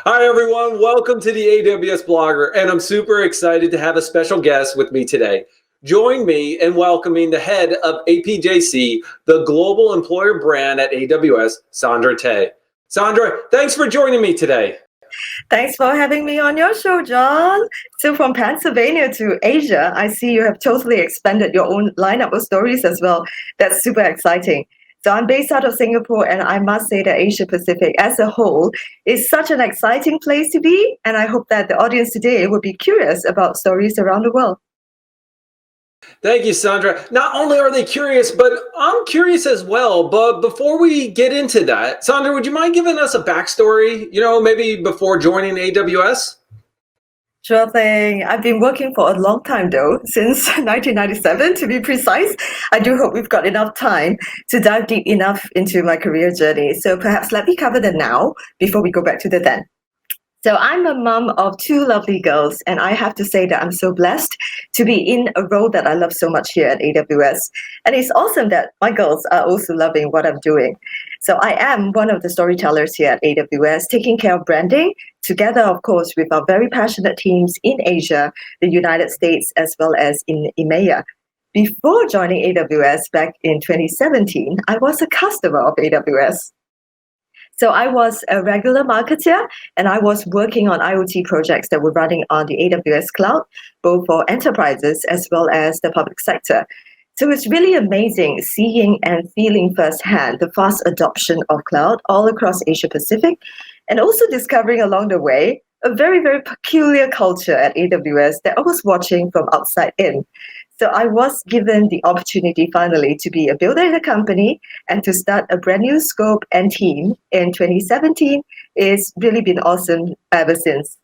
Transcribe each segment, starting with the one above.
Hi, everyone. Welcome to the AWS Blogger, and I'm super excited to have a special guest with me today. Join me in welcoming the head of APJC, the global employer brand at AWS, Sandra Teh. Sandra, thanks for joining me today. Thanks for having me on your show, John. So from Pennsylvania to Asia, I see you have totally expanded your own lineup of stories as well. That's super exciting. So I'm based out of Singapore, and I must say that Asia Pacific as a whole is such an exciting place to be. And I hope that the audience today will be curious about stories around the world. Thank you, Sandra. Not only are they curious, but I'm curious as well. But before we get into that, Sandra, would you mind giving us a backstory, maybe before joining AWS? Sure thing. I've been working for a long time though, since 1997 to be precise. I do hope we've got enough time to dive deep enough into my career journey. So perhaps let me cover the now before we go back to the then. So I'm a mom of two lovely girls, and I have to say that I'm so blessed to be in a role that I love so much here at AWS. And it's awesome that my girls are also loving what I'm doing. So I am one of the storytellers here at AWS, taking care of branding, together, of course, with our very passionate teams in Asia, the United States, as well as in EMEA. Before joining AWS back in 2017, I was a customer of AWS. So I was a regular marketer, and I was working on IoT projects that were running on the AWS cloud, both for enterprises as well as the public sector. So it's really amazing seeing and feeling firsthand the fast adoption of cloud all across Asia Pacific, and also discovering along the way a very, very peculiar culture at AWS that I was watching from outside in. So I was given the opportunity finally to be a builder in the company and to start a brand new scope and team in 2017. It's really been awesome ever since.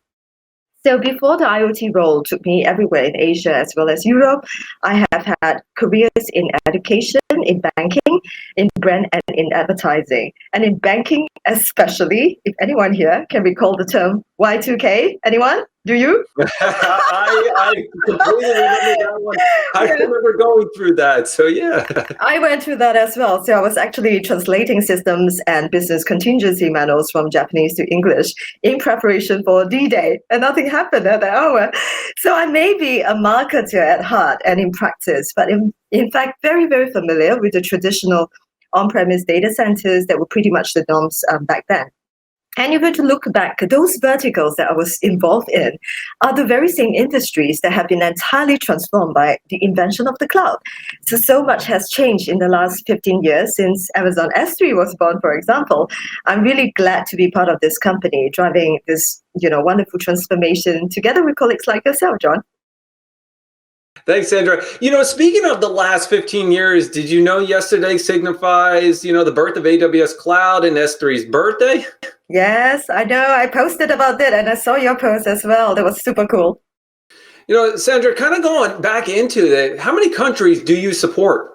So before the IoT role took me everywhere in Asia as well as Europe, I have had careers in education, in banking, in brand and in advertising. And in banking especially, if anyone here can recall the term Y2K, anyone? Do you? I completely remember that one. I remember going through that. So, yeah. I went through that as well. So I was actually translating systems and business contingency manuals from Japanese to English in preparation for D-Day, and nothing happened at that hour. So I may be a marketer at heart and in practice, but in fact, very, very familiar with the traditional on-premise data centers that were pretty much the norms back then. And if you were to look back, those verticals that I was involved in are the very same industries that have been entirely transformed by the invention of the cloud. So much has changed in the last 15 years since Amazon S3 was born, for example. I'm really glad to be part of this company, driving this, wonderful transformation together with colleagues like yourself, John. Thanks, Sandra. Speaking of the last 15 years, did you know yesterday signifies, the birth of AWS Cloud and S3's birthday? Yes, I know. I posted about that and I saw your post as well. That was super cool. Sandra, kind of going back into that, how many countries do you support?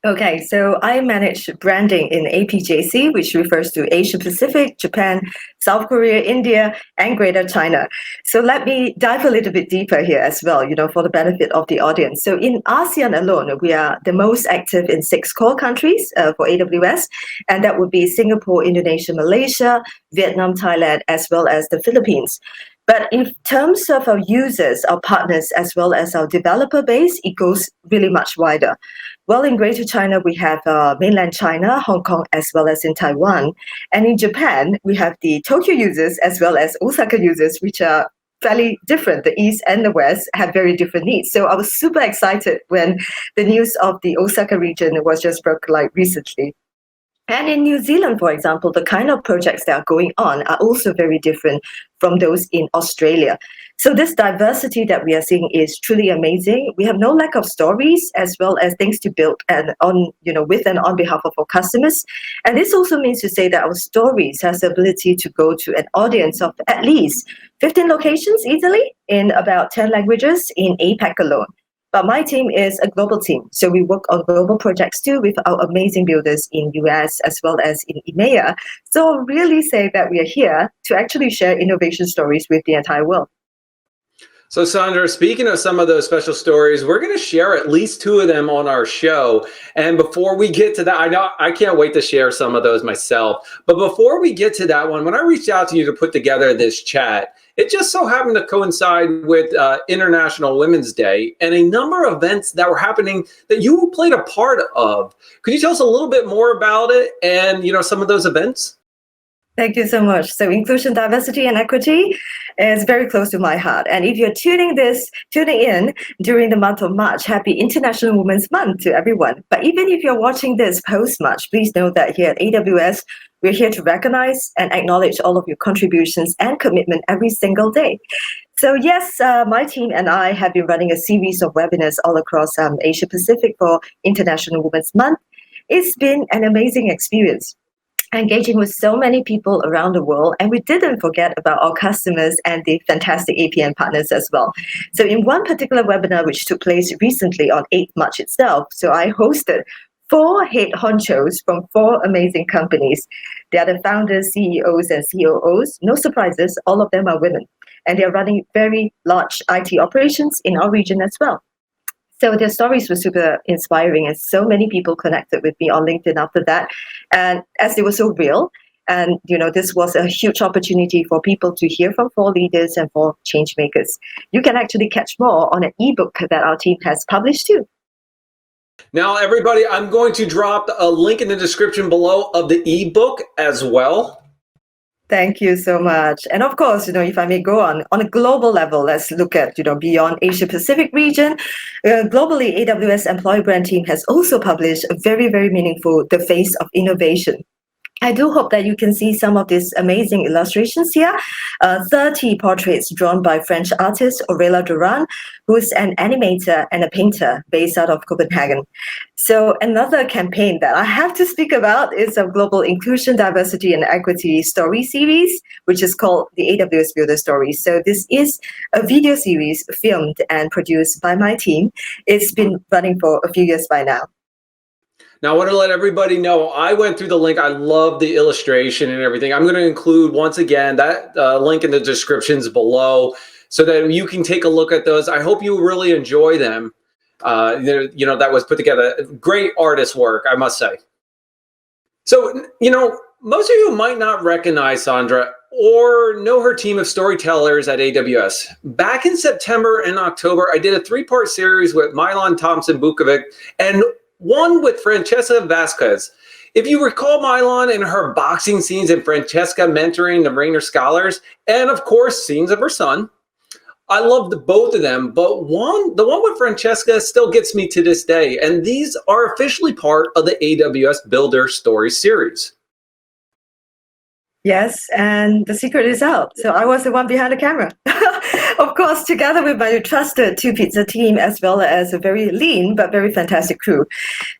Okay, so I manage branding in APJC, which refers to Asia Pacific, Japan, South Korea, India, and Greater China. So let me dive a little bit deeper here as well, for the benefit of the audience. So in ASEAN alone, we are the most active in 6 core countries for AWS, and that would be Singapore, Indonesia, Malaysia, Vietnam, Thailand, as well as the Philippines. But in terms of our users, our partners, as well as our developer base, it goes really much wider. Well, in Greater China, we have mainland China, Hong Kong, as well as in Taiwan. And in Japan, we have the Tokyo users as well as Osaka users, which are fairly different. The East and the West have very different needs. So I was super excited when the news of the Osaka region was just broke recently. And in New Zealand, for example, the kind of projects that are going on are also very different from those in Australia. So this diversity that we are seeing is truly amazing. We have no lack of stories as well as things to build and with and on behalf of our customers. And this also means to say that our stories has the ability to go to an audience of at least 15 locations easily in about 10 languages in APAC alone. But my team is a global team. So we work on global projects too with our amazing builders in US as well as in EMEA. So I'll really say that we are here to actually share innovation stories with the entire world. So, Sandra, speaking of some of those special stories, we're going to share at least two of them on our show. And before we get to that, I know I can't wait to share some of those myself. But before we get to that one, when I reached out to you to put together this chat, it just so happened to coincide with International Women's Day and a number of events that were happening that you played a part of. Could you tell us a little bit more about it and, some of those events? Thank you so much. So inclusion, diversity, and equity is very close to my heart. And if you're tuning in during the month of March, happy International Women's Month to everyone. But even if you're watching this post-March, please know that here at AWS, we're here to recognize and acknowledge all of your contributions and commitment every single day. So yes, my team and I have been running a series of webinars all across Asia Pacific for International Women's Month. It's been an amazing experience, engaging with so many people around the world, and we didn't forget about our customers and the fantastic APN partners as well. So in one particular webinar which took place recently on 8th March itself, so I hosted 4 head honchos from 4 amazing companies. They are the founders, CEOs, and COOs. No surprises, all of them are women, and they are running very large IT operations in our region as well. So their stories were super inspiring, and so many people connected with me on LinkedIn after that. And as they were so real, and this was a huge opportunity for people to hear from 4 leaders and 4 change makers. You can actually catch more on an ebook that our team has published too. Now, everybody, I'm going to drop a link in the description below of the ebook as well. Thank you so much. And of course, if I may go on a global level, let's look at, beyond Asia Pacific region. Globally, AWS Employee Brand Team has also published a very, very meaningful The Face of Innovation. I do hope that you can see some of these amazing illustrations here. 30 portraits drawn by French artist Aurélia Duran, who's an animator and a painter based out of Copenhagen. So another campaign that I have to speak about is a global inclusion, diversity, and equity story series, which is called the AWS Builder Stories. So this is a video series filmed and produced by my team. It's been running for a few years by now. Now, I want to let everybody know, I went through the link. I love the illustration and everything. I'm going to include, once again, that link in the descriptions below so that you can take a look at those. I hope you really enjoy them. That was put together. Great artist work, I must say. So, most of you might not recognize Sandra or know her team of storytellers at AWS. Back in September and October, I did a 3-part series with Milan Thompson-Bukovic and one with Francesca Vasquez. If you recall Milan and her boxing scenes and Francesca mentoring the Rainer scholars, and of course, scenes of her son, I loved both of them, but the one with Francesca still gets me to this day, and these are officially part of the AWS Builder Stories series. Yes, and the secret is out. So I was the one behind the camera. Of course, together with my trusted 2-pizza team, as well as a very lean but very fantastic crew.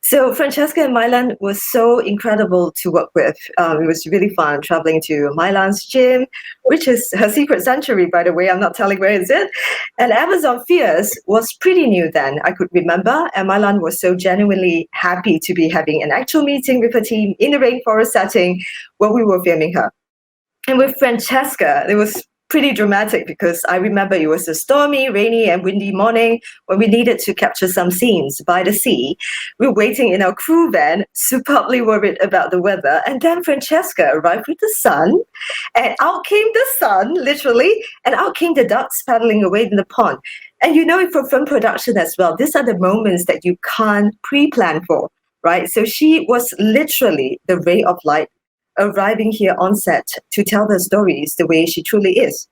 So Francesca and Milan was so incredible to work with. It was really fun traveling to Milan's gym, which is her secret sanctuary, by the way. I'm not telling where is it. And Amazon Fierce was pretty new then, I could remember. And Milan was so genuinely happy to be having an actual meeting with her team in the rainforest setting where we were filming her. And with Francesca, it was pretty dramatic because I remember it was a stormy, rainy, and windy morning when we needed to capture some scenes by the sea. We were waiting in our crew van, superbly worried about the weather. And then Francesca arrived with the sun, and out came the sun, literally, and out came the ducks paddling away in the pond. And for film production as well, these are the moments that you can't pre-plan for, right? So she was literally the ray of light, arriving here on set to tell the stories the way she truly is.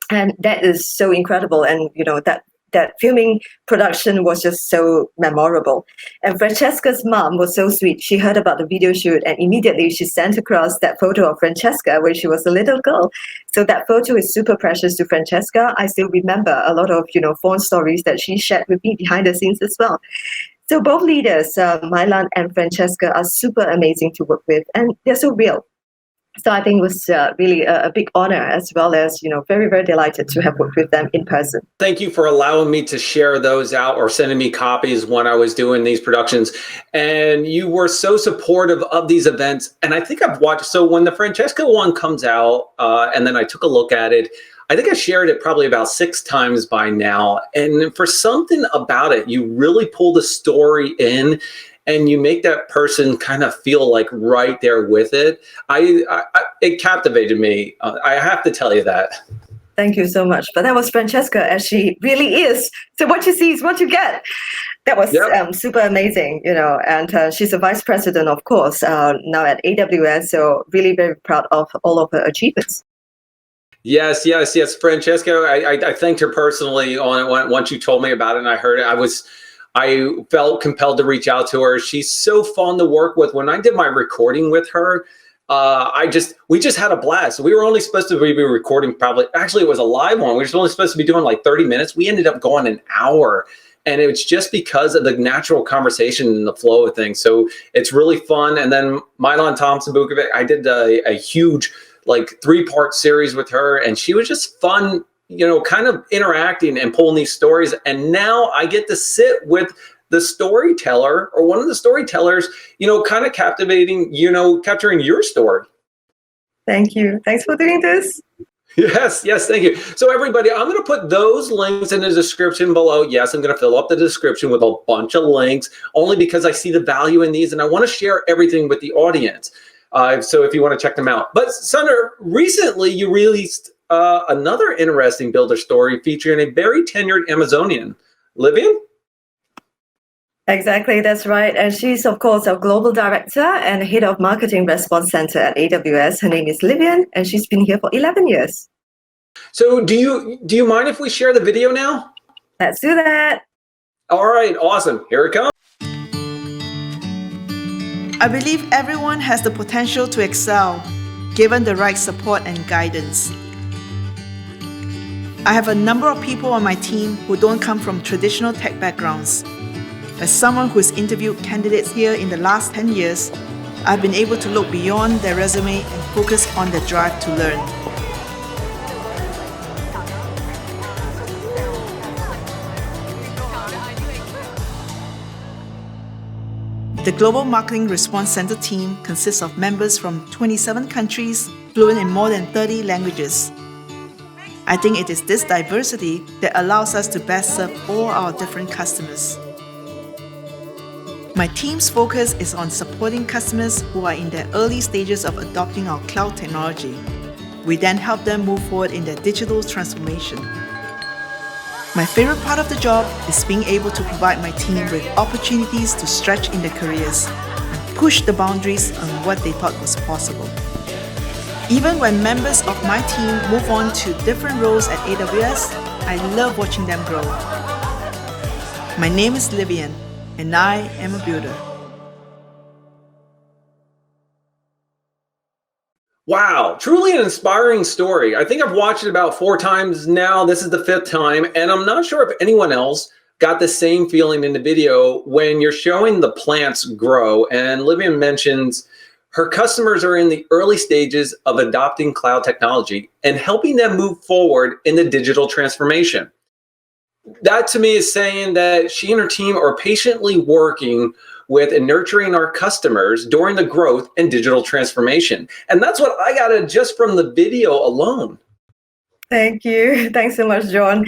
And that is so incredible. And, that filming production was just so memorable. And Francesca's mom was so sweet. She heard about the video shoot and immediately she sent across that photo of Francesca when she was a little girl. So that photo is super precious to Francesca. I still remember a lot of, fond stories that she shared with me behind the scenes as well. So both leaders, Milan and Francesca, are super amazing to work with, and they're so real. So I think it was really a big honor, as well as, very, very delighted to have worked with them in person. Thank you for allowing me to share those out or sending me copies when I was doing these productions. And you were so supportive of these events. And I think I've watched, so when the Francesca one comes out, and then I took a look at it, I think I shared it probably about 6 times by now. And for something about it, you really pull the story in and you make that person kind of feel like right there with it. It captivated me. I have to tell you that. Thank you so much. But that was Francesca, as she really is. So what you see is what you get. That was Yep. super amazing, and she's a vice president, of course, now at AWS. So really very proud of all of her achievements. Yes, yes, yes. Francesca, I thanked her personally on it once you told me about it and I heard it. I felt compelled to reach out to her. She's so fun to work with. When I did my recording with her, we just had a blast. We were only supposed to be recording actually it was a live one. We were only supposed to be doing like 30 minutes. We ended up going an hour. And it was just because of the natural conversation and the flow of things. So it's really fun. And then Milan Thompson Bukovic, I did a huge like 3-part series with her, and she was just fun, kind of interacting and pulling these stories. And now I get to sit with the storyteller or one of the storytellers, kind of captivating, capturing your story. Thank you. Thanks for doing this. Yes, yes, thank you. So everybody, I'm going to put those links in the description below. Yes, I'm going to fill up the description with a bunch of links, only because I see the value in these and I want to share everything with the audience. So if you want to check them out. But Sandra, recently you released another interesting builder story featuring a very tenured Amazonian, Livian. Exactly, that's right. And she's, of course, our global director and head of marketing response center at AWS. Her name is Livian, and she's been here for 11 years. So do you mind if we share the video now? Let's do that. All right, awesome. Here it comes. I believe everyone has the potential to excel, given the right support and guidance. I have a number of people on my team who don't come from traditional tech backgrounds. As someone who's interviewed candidates here in the last 10 years, I've been able to look beyond their resume and focus on their drive to learn. The Global Marketing Response Center team consists of members from 27 countries, fluent in more than 30 languages. I think it is this diversity that allows us to best serve all our different customers. My team's focus is on supporting customers who are in their early stages of adopting our cloud technology. We then help them move forward in their digital transformation. My favorite part of the job is being able to provide my team with opportunities to stretch in their careers and push the boundaries on what they thought was possible. Even when members of my team move on to different roles at AWS, I love watching them grow. My name is Livian, and I am a builder. Wow, truly an inspiring story. I think I've watched it about 4 times now. This is the 5th time, and I'm not sure if anyone else got the same feeling in the video when you're showing the plants grow. And Livian mentions her customers are in the early stages of adopting cloud technology and helping them move forward in the digital transformation. That to me is saying that she and her team are patiently working with and nurturing our customers during the growth and digital transformation. And that's what I got just from the video alone. Thank you. Thanks so much, John.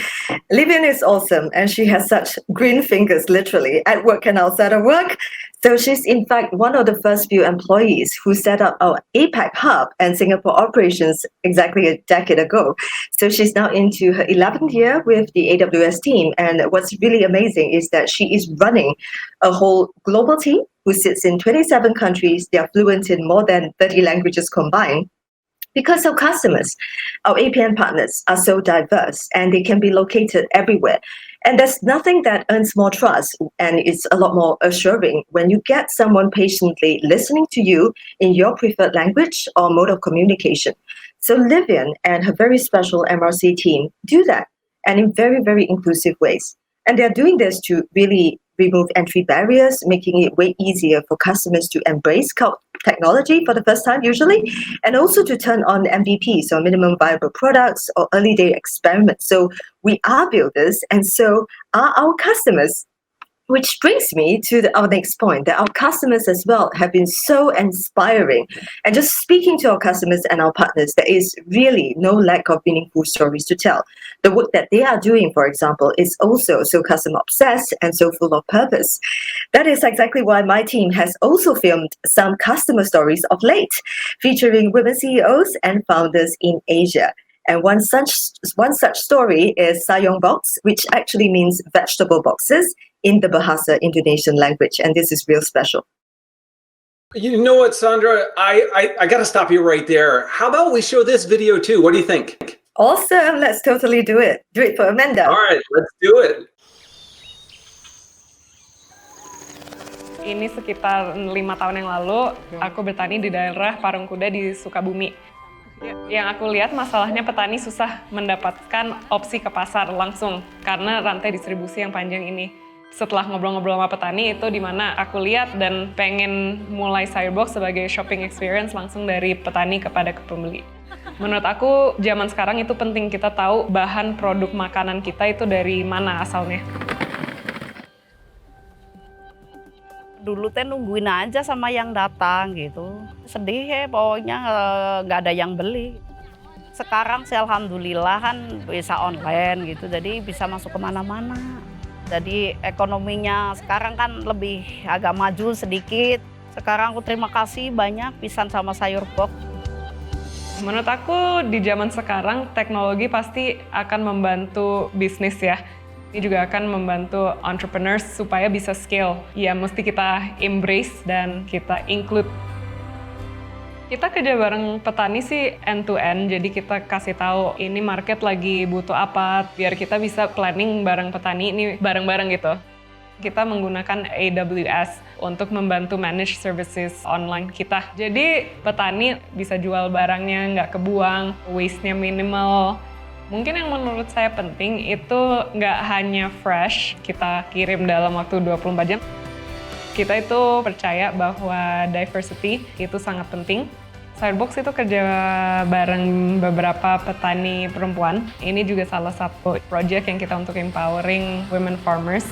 Livian is awesome, and she has such green fingers, literally, at work and outside of work. So she's, in fact, one of the first few employees who set up our APAC hub and Singapore operations exactly a decade ago. So she's now into her 11th year with the AWS team. And what's really amazing is that she is running a whole global team who sits in 27 countries. They are fluent in more than 30 languages combined. Because our customers, our APN partners, are so diverse and they can be located everywhere. And there's nothing that earns more trust and it's a lot more assuring when you get someone patiently listening to you in your preferred language or mode of communication. So Livian and her very special MRC team do that, and in very, very inclusive ways. And they're doing this to really remove entry barriers, making it way easier for customers to embrace cloud technology for the first time usually, and also to turn on MVPs, or minimum viable products, or early day experiments. So we are builders, and so are our customers, Which brings me to our next point, that our customers as well have been so inspiring. And just speaking to our customers and our partners, there is really no lack of meaningful stories to tell. The work that they are doing, for example, is also so customer obsessed and so full of purpose. That is exactly why my team has also filmed some customer stories of late, featuring women CEOs and founders in Asia. And one such story is Sayurbox, which actually means vegetable boxes in the Bahasa Indonesian language. And this is real special. You know what, Sandra? I got to stop you right there. How about we show this video too? What do you think? Awesome. Let's totally do it. Do it for Amanda. All right, let's do it. Ini sekitar 5 tahun yang lalu, aku bertani di daerah Parungkuda di Sukabumi. Yang aku lihat masalahnya petani susah mendapatkan opsi ke pasar langsung karena rantai distribusi yang panjang ini. Setelah ngobrol-ngobrol sama petani itu dimana aku lihat dan pengen mulai Sayurbox sebagai shopping experience langsung dari petani kepada pembeli. Menurut aku zaman sekarang itu penting kita tahu bahan produk makanan kita itu dari mana asalnya. Dulu teh nungguin aja sama yang datang gitu. Sedih ya pokoknya nggak ada yang beli. Sekarang sih alhamdulillah kan bisa online gitu, jadi bisa masuk kemana-mana. Jadi ekonominya sekarang kan lebih agak maju sedikit. Sekarang aku terima kasih banyak pisan sama Sayurbox. Menurut aku di zaman sekarang teknologi pasti akan membantu bisnis ya. Ini juga akan membantu entrepreneurs supaya bisa scale. Ya mesti kita embrace dan kita include. Kita kerja bareng petani sih end to end, jadi kita kasih tahu ini market lagi butuh apa, biar kita bisa planning bareng petani ini bareng-bareng gitu. Kita menggunakan AWS untuk membantu manage services online kita. Jadi petani bisa jual barangnya nggak kebuang, waste-nya minimal. Mungkin yang menurut saya penting itu nggak hanya fresh, kita kirim dalam waktu 24 jam. Kita itu percaya bahwa diversity itu sangat penting. Sayurbox itu kerja bareng beberapa petani perempuan. Ini juga salah satu project yang kita untuk empowering women farmers.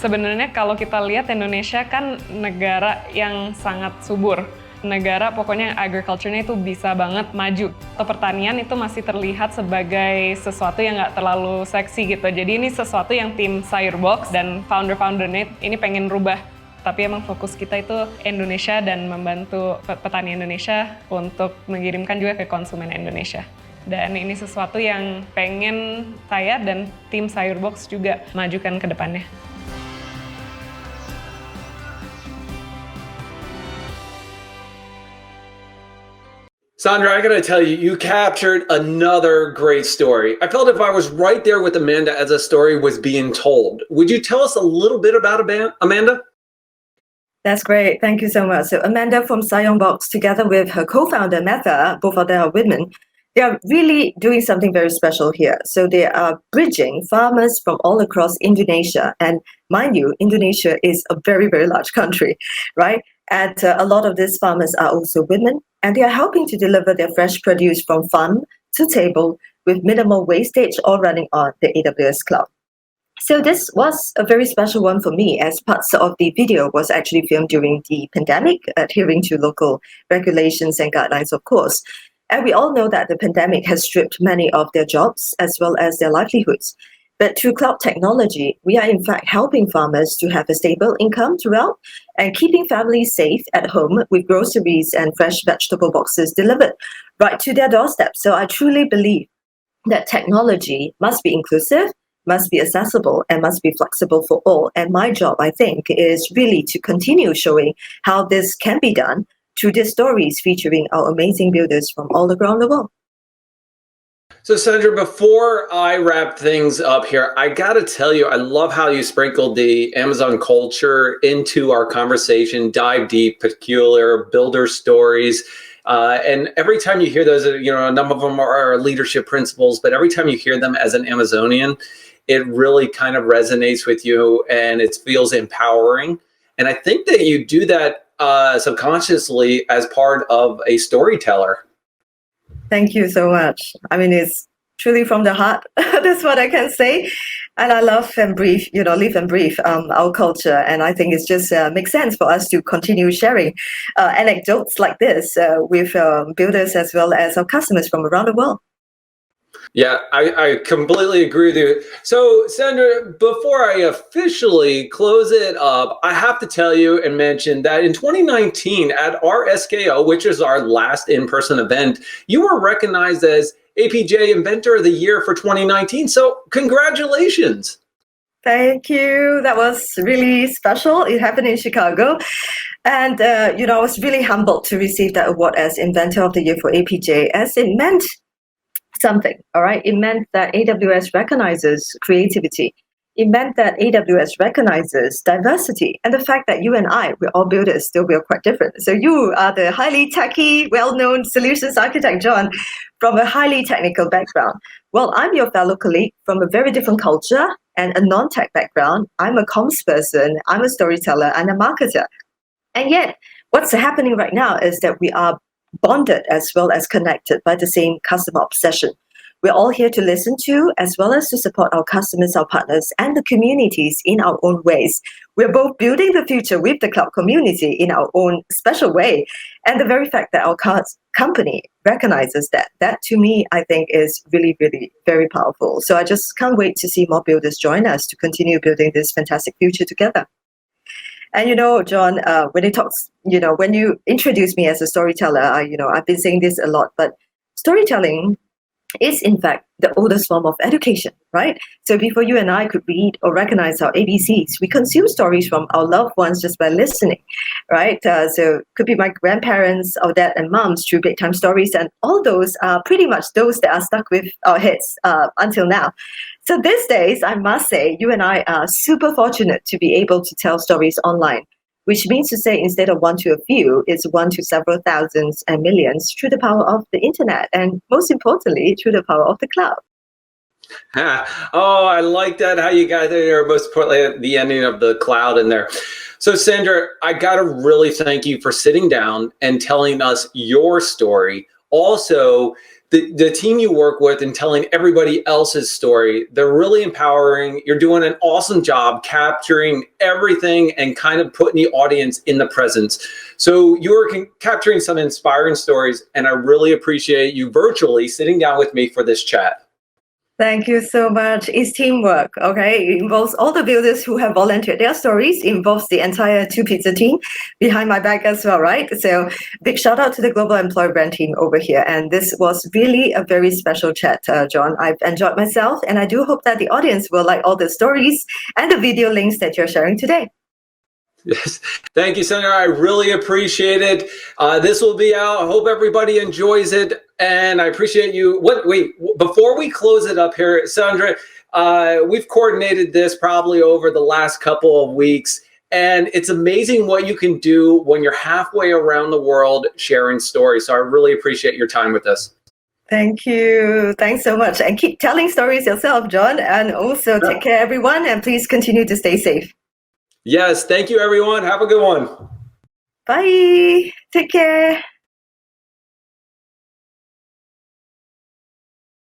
Sebenarnya kalau kita lihat Indonesia kan negara yang sangat subur. Negara pokoknya agriculture-nya itu bisa banget maju. Atau pertanian itu masih terlihat sebagai sesuatu yang nggak terlalu seksi gitu. Jadi ini sesuatu yang tim Sayurbox dan founder-foundernya ini pengen rubah. Tapi emang fokus kita itu Indonesia dan membantu petani Indonesia untuk mengirimkan juga ke konsumen Indonesia. Dan ini sesuatu yang pengen saya dan tim Sayurbox juga majukan ke depannya. Sandra, I gotta tell you, you captured another great story. I felt if I was right there with Amanda as a story was being told. Would you tell us a little bit about Amanda? That's great. Thank you so much. So Amanda from Sayurbox, together with her co-founder Metha, both of them are women, they are really doing something very special here. So they are bridging farmers from all across Indonesia. And mind you, Indonesia is a very, very large country, right? And a lot of these farmers are also women, and they are helping to deliver their fresh produce from farm to table with minimal wastage, all running on the AWS cloud. So this was a very special one for me, as parts of the video was actually filmed during the pandemic, adhering to local regulations and guidelines, of course. And we all know that the pandemic has stripped many of their jobs as well as their livelihoods. But through cloud technology, we are in fact helping farmers to have a stable income throughout and keeping families safe at home with groceries and fresh vegetable boxes delivered right to their doorstep. So I truly believe that technology must be inclusive, must be accessible, and must be flexible for all. And my job, I think, is really to continue showing how this can be done through these stories featuring our amazing builders from all around the world. So Sandra, before I wrap things up here, I gotta tell you, I love how you sprinkled the Amazon culture into our conversation, dive deep, peculiar, builder stories. And every time you hear those, a number of them are leadership principles, but every time you hear them as an Amazonian, it really kind of resonates with you and it feels empowering. And I think that you do that subconsciously as part of a storyteller. Thank you so much. I mean, it's truly from the heart. That's what I can say. And I love and breathe, live and breathe our culture. And I think it's just makes sense for us to continue sharing anecdotes like this with builders as well as our customers from around the world. Yeah, I completely agree with you. So, Sandra, before I officially close it up, I have to tell you and mention that in 2019 at our SKO, which is our last in-person event, you were recognized as APJ Inventor of the Year for 2019. So, congratulations. Thank you. That was really special. It happened in Chicago. And, I was really humbled to receive that award as Inventor of the Year for APJ, as it meant something, all right? It meant that AWS recognizes creativity. It meant that AWS recognizes diversity, and the fact that you and I, we're all builders, still we are quite different. So you are the highly techy, well-known solutions architect, John, from a highly technical background. Well, I'm your fellow colleague from a very different culture and a non-tech background. I'm a comms person, I'm a storyteller, and a marketer. And yet, what's happening right now is that we are bonded as well as connected by the same customer obsession. We're all here to listen to, as well as to support our customers, our partners, and the communities in our own ways. We're both building the future with the cloud community in our own special way. And the very fact that our company recognizes that to me, I think is really, really very powerful. So I just can't wait to see more builders join us to continue building this fantastic future together. And John, when you introduce me as a storyteller, I've been saying this a lot, but storytelling is in fact the oldest form of education, right? So before you and I could read or recognize our ABCs, we consume stories from our loved ones just by listening, right? So it could be my grandparents, our dad and moms through bedtime stories, and all those are pretty much those that are stuck with our heads until now. So these days, I must say, you and I are super fortunate to be able to tell stories online, which means to say instead of one to a few, it's one to several thousands and millions through the power of the internet, and most importantly, through the power of the cloud. Oh, I like that, how you got there, most importantly, at the ending of the cloud in there. So, Sandra, I got to really thank you for sitting down and telling us your story. Also, the team you work with and telling everybody else's story, they're really empowering. You're doing an awesome job capturing everything and kind of putting the audience in the presence. So you're capturing some inspiring stories, and I really appreciate you virtually sitting down with me for this chat. Thank you so much. It's teamwork, okay? It involves all the builders who have volunteered their stories. It involves the entire Two Pizza team behind my back as well, right? So big shout out to the Global Employer Brand team over here. And this was really a very special chat, John. I've enjoyed myself, and I do hope that the audience will like all the stories and the video links that you're sharing today. Yes. Thank you, Sandra. I really appreciate it. This will be out. I hope everybody enjoys it. And I appreciate you. Wait, before we close it up here, Sandra, we've coordinated this probably over the last couple of weeks. And it's amazing what you can do when you're halfway around the world sharing stories. So I really appreciate your time with us. Thank you. Thanks so much. And keep telling stories yourself, John. And also take care, everyone. And please continue to stay safe. Yes. Thank you, everyone. Have a good one. Bye. Take care.